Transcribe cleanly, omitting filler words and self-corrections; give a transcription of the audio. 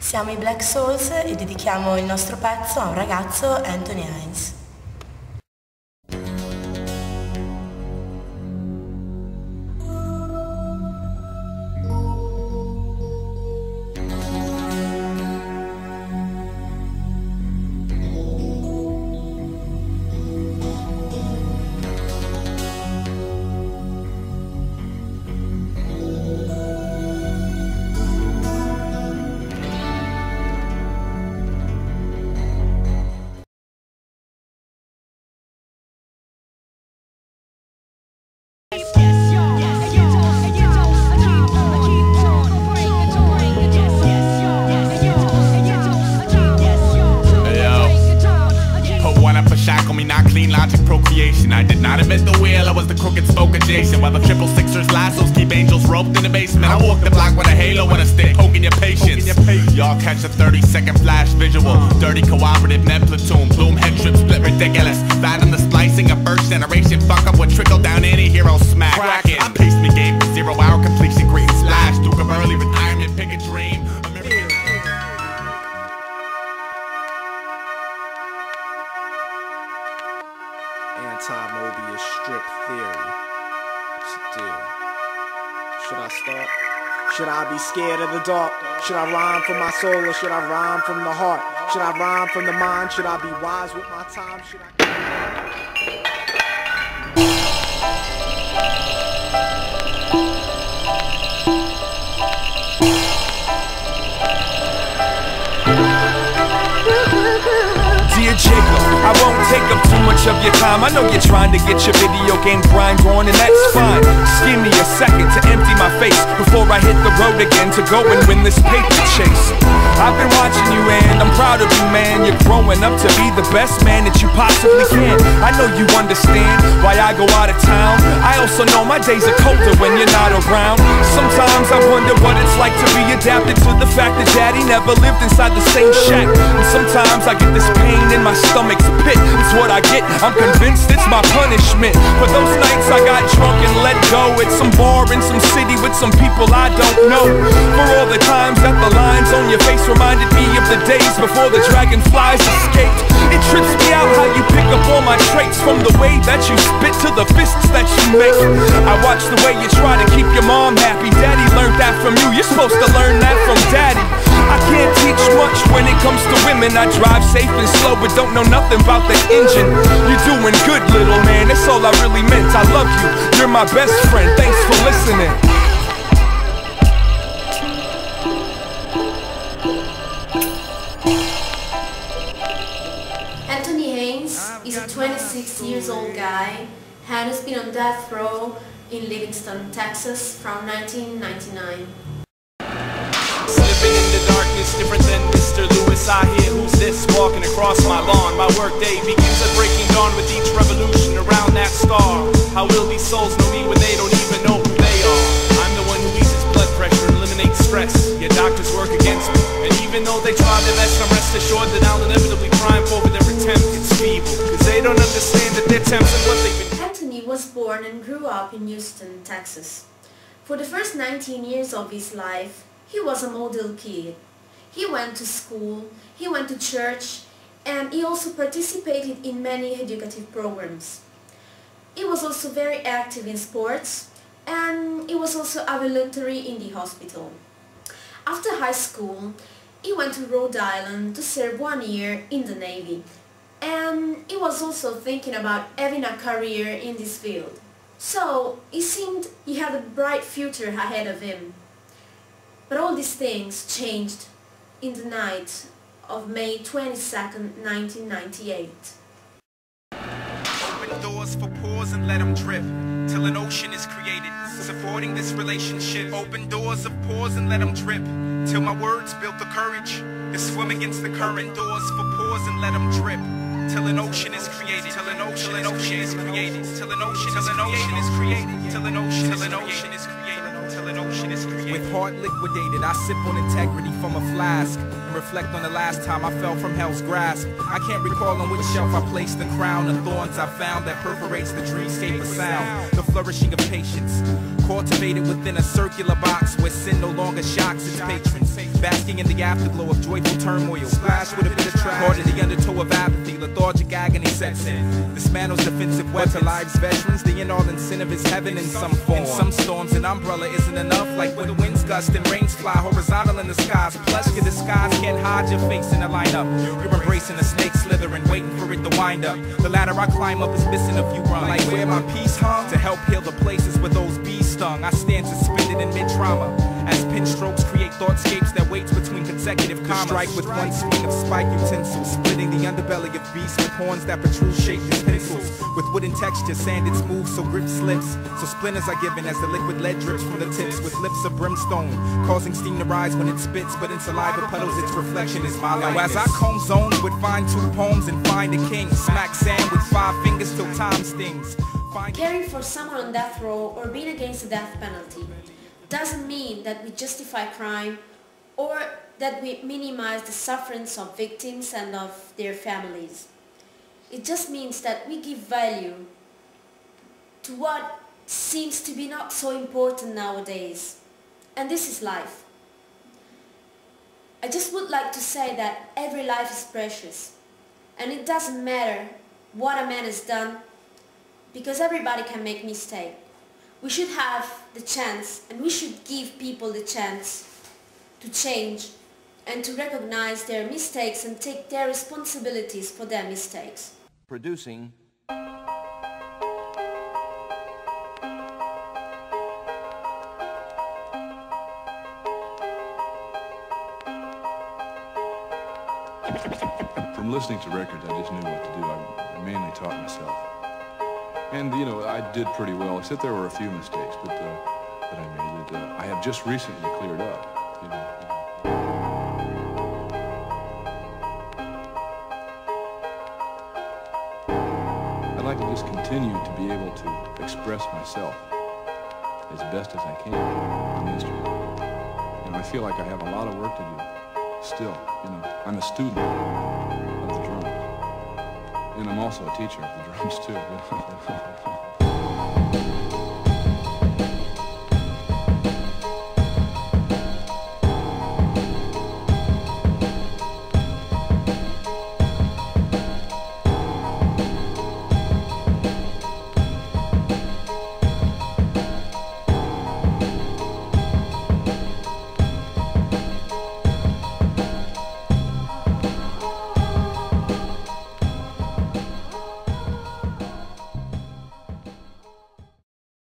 Siamo i Black Soulz e dedichiamo il nostro pezzo a un ragazzo, Antony. Procreation. I did not invent the wheel, I was the crooked spoke adjacent. While the triple sixers lassos keep angels roped in the basement, I walk the block with a halo and a stick, poking your patience. Y'all catch a 30-second flash visual. Dirty cooperative net platoon, plume head trip split ridiculous. Bad on the splicing of first generation, fuck up with trickle down anti-hero smack. Cracking. I paced me game for 0 hour completion, green slash. Duke of early retirement, pick a dream. Anti-Mobius strip theory. Still. Should I start? Should I be scared of the dark? Should I rhyme from my soul or should I rhyme from the heart? Should I rhyme from the mind? Should I be wise with my time? Should I... Dear Jacob, I won't take up too much of your time. I know you're trying to get your video game grind on, and that's fine. Just give me a second to empty my face before I hit the road again to go and win this paper chase. I've been watching you and I'm proud of you, man. You're growing up to be the best man that you possibly can. I know you understand why I go out of town. I also know my days are colder when you're not around. Sometimes I wonder what it's like to be adapted to the fact that daddy never lived inside the same shack. And sometimes I get this pain in my stomach's pit. It's what I get, I'm convinced it's my punishment. For those nights I got drunk and let go at some bar in some city with some people I don't know. For all the times that the lines on your face reminded me of the days before the dragonflies escaped. It trips me out how you pick up all my traits, from the way that you spit to the fists that you make. I watch the way you try to keep your mom happy. Daddy learned that from you, you're supposed to learn that from daddy. I can't teach much when it comes to women. I drive safe and slow but don't know nothing about the engine. You're doing good, little man, that's all I really meant. I love you, you're my best friend, thanks for listening. Antony is a 26-year-old guy and has been on death row in Livingston, Texas from 1999. Slipping in the darkness, different than Mr. Lewis. I hear who's this walking across my lawn. My work day begins at breaking dawn with each revolution around that star. How will these souls know me when they don't even know who they are? I'm the one who eases blood pressure and eliminates stress. Yet doctors work against me, and even though they try their best, I'm rest assured that I'll inevitably triumph over their attempt. It's feeble, cause they don't understand that their attempts and what they've been. Antony was born and grew up in Houston, Texas. For the first 19 years of his life, he was a model kid. He went to school, he went to church, and he also participated in many educative programs. He was also very active in sports, and he was also a voluntary in the hospital. After high school, he went to Rhode Island to serve 1 year in the Navy, and he was also thinking about having a career in this field. So it seemed he had a bright future ahead of him. But all these things changed in the night of May 22nd, 1998. Open doors for pores and let them drip till an ocean is created. Supporting this relationship. Open doors of pores and let them drip till my words built the courage to swim against the current. Doors for pores and let them drip till an ocean is created. Till an ocean is created. Till an ocean is created. Till an ocean is created. With heart liquidated, I sip on integrity from a flask and reflect on the last time I fell from hell's grasp. I can't recall on which shelf I placed the crown of thorns I found that perforates the dreamscape of sound. The flourishing of patience, cultivated within a circular box where sin no longer shocks its patrons. Basking in the afterglow of joyful turmoil, splashed with a bit of trash, caught in the undertow of apathy, lethargic agony sets in. Dismantles defensive weapons to life's veterans, the end-all in sin of his heaven in some form. In some storms, an umbrella isn't enough, like when the winds gust and rains fly horizontal in the skies. Plus, your disguise can't hide your face in a lineup. You're embracing a snake slithering, waiting for it to wind up. The ladder I climb up is missing a few rungs. Like where my peace hung, to help heal the places where those bees stung. I stand suspended in mid-trauma, as pen strokes create thoughtscapes that waits between consecutive commas. Strike with one swing of spike utensil, splitting the underbelly of beasts with horns that protrude shaped as pencils. With wooden texture, sanded smooth so grip slips. So splinters are given as the liquid lead drips from the tips with lips of brimstone, causing steam to rise when it spits, but in saliva puddles its reflection is my likeness. As I comb zones with fine-tooth poems and find a king, smack sand with 5 fingers till time stings. Caring for someone on death row or being against the death penalty doesn't mean that we justify crime or that we minimize the sufferance of victims and of their families. It just means that we give value to what seems to be not so important nowadays. And this is life. I just would like to say that every life is precious. And it doesn't matter what a man has done, because everybody can make mistakes. We should have the chance, and we should give people the chance to change and to recognize their mistakes and take their responsibilities for their mistakes. Producing From listening to records, I just knew what to do. I mainly taught myself. And, you know, I did pretty well, except there were a few mistakes that I made that I have just recently cleared up, you know. I'd like to just continue to be able to express myself as best as I can on the instrument. And I feel like I have a lot of work to do still, you know. I'm a student of the drums. And I'm also a teacher of the drums too.